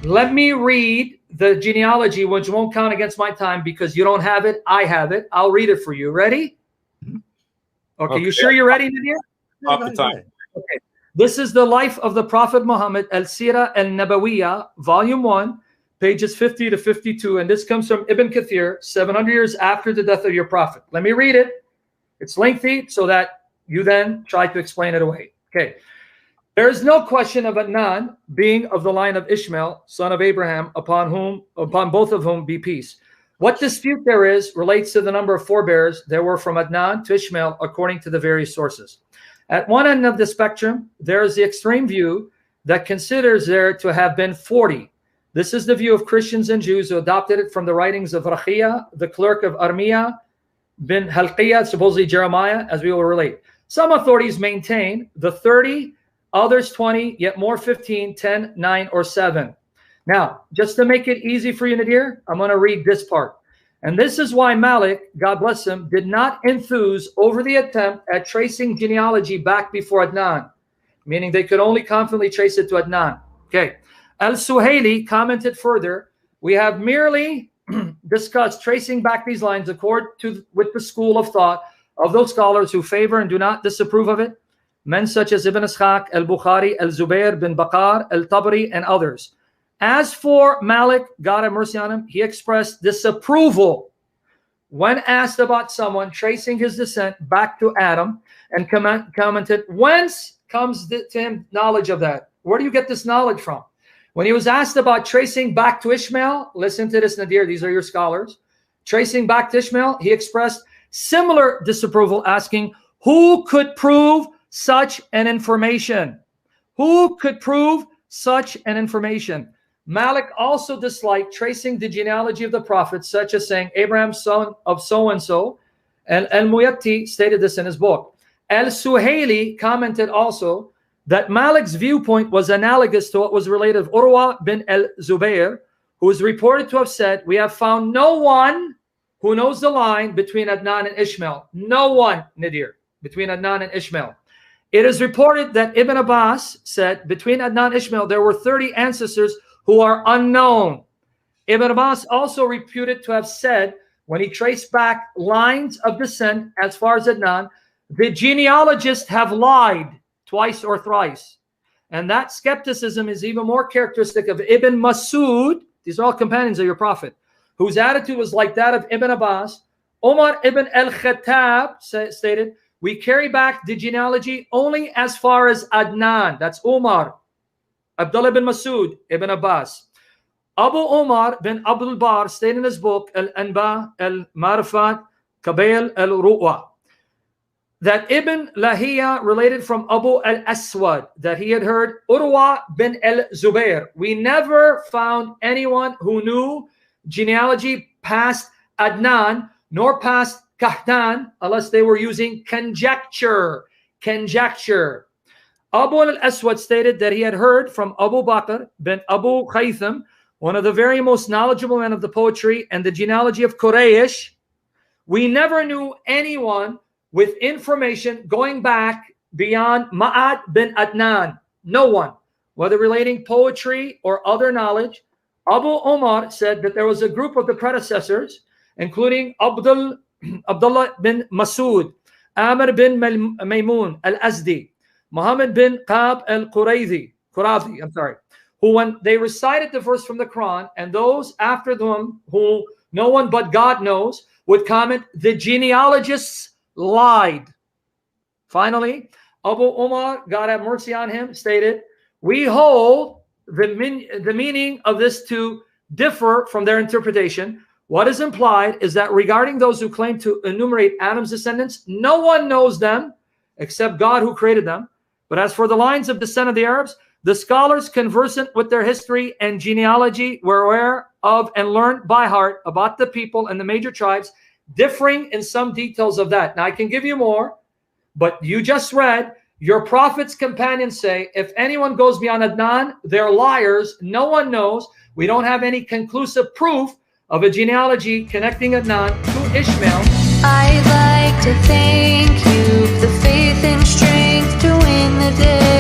Let me read the genealogy, which won't count against my time because you don't have it. I have it. I'll read it for you. Ready? Okay. You sure you're ready, Nadir? Off the time. Okay. This is the life of the Prophet Muhammad, al-SiraAl-Nabawiyya, volume 1, pages 50 to 52. And this comes from Ibn Kathir, 700 years after the death of your Prophet. Let me read it. It's lengthy so that you then try to explain it away. Okay. There is no question of Adnan being of the line of Ishmael, son of Abraham, upon both of whom be peace. What dispute there is relates to the number of forebears there were from Adnan to Ishmael, according to the various sources. At one end of the spectrum, there is the extreme view that considers there to have been 40. This is the view of Christians and Jews who adopted it from the writings of Rakhiyah, the clerk of Armiya bin Halqiyah, supposedly Jeremiah, as we will relate. Some authorities maintain the 30, others 20, yet more 15, 10, 9, or 7. Now, just to make it easy for you, Nadir, I'm going to read this part. And this is why Malik, God bless him, did not enthuse over the attempt at tracing genealogy back before Adnan, meaning they could only confidently trace it to Adnan. Okay. Al-Suhaili commented further, we have merely discussed tracing back these lines with the school of thought of those scholars who favor and do not disapprove of it, men such as Ibn Ishaq, al-Bukhari, al-Zubair bin Bakar, al-Tabari, and others. As for Malik, God have mercy on him, he expressed disapproval when asked about someone tracing his descent back to Adam and commented, whence comes to him knowledge of that? Where do you get this knowledge from? When he was asked about tracing back to Ishmael, listen to this, Nadir, these are your scholars. Tracing back to Ishmael, he expressed similar disapproval, asking, who could prove such an information? Who could prove such an information? Malik also disliked tracing the genealogy of the prophets, such as saying Abraham, son of so-and-so, and Al-Muyatti stated this in his book. Al-Suhaili commented also that Malik's viewpoint was analogous to what was related of Urwa bin al-Zubair, who is reported to have said, we have found no one who knows the line between Adnan and Ishmael. No one, Nadir, between Adnan and Ishmael. It is reported that Ibn Abbas said, between Adnan and Ishmael, there were 30 ancestors who are unknown. Ibn Abbas also reputed to have said, when he traced back lines of descent as far as Adnan, the genealogists have lied twice or thrice. And that skepticism is even more characteristic of Ibn Masud, these are all companions of your Prophet, whose attitude was like that of Ibn Abbas. Umar ibn al-Khattab stated, we carry back the genealogy only as far as Adnan. That's Umar. Abdullah bin Masud, Ibn Abbas. Abu Umar bin Abdul Bar stated in his book, Al-Anba, Al-Marifat, Qabail al-Ru'wa, that Ibn Lahiya related from Abu al-Aswad that he had heard Urwa bin al-Zubair. We never found anyone who knew genealogy past Adnan nor past Kahtan unless they were using conjecture. Conjecture. Abu al-Aswad stated that he had heard from Abu Bakr bin Abu Khaytham, one of the very most knowledgeable men of the poetry and the genealogy of Quraysh. We never knew anyone with information going back beyond Ma'ad bin Adnan. No one, whether relating poetry or other knowledge. Abu Umar said that there was a group of the predecessors, including Abdullah bin Masud, Amr bin Maymun al-Azdi, Muhammad bin Qab al-Qurazi, who when they recited the verse from the Quran, and those after them who no one but God knows, would comment, the genealogists lied. Finally, Abu Umar, God have mercy on him, stated, we hold the meaning of this to differ from their interpretation. What is implied is that regarding those who claim to enumerate Adam's descendants, no one knows them except God who created them. But as for the lines of descent of the Arabs, the scholars conversant with their history and genealogy were aware of and learned by heart about the people and the major tribes, differing in some details of that. Now, I can give you more, but you just read, your Prophet's companions say, if anyone goes beyond Adnan, they're liars. No one knows. We don't have any conclusive proof of a genealogy connecting Adnan to Ishmael. I'd like to thank you for the faith and strength to win the day.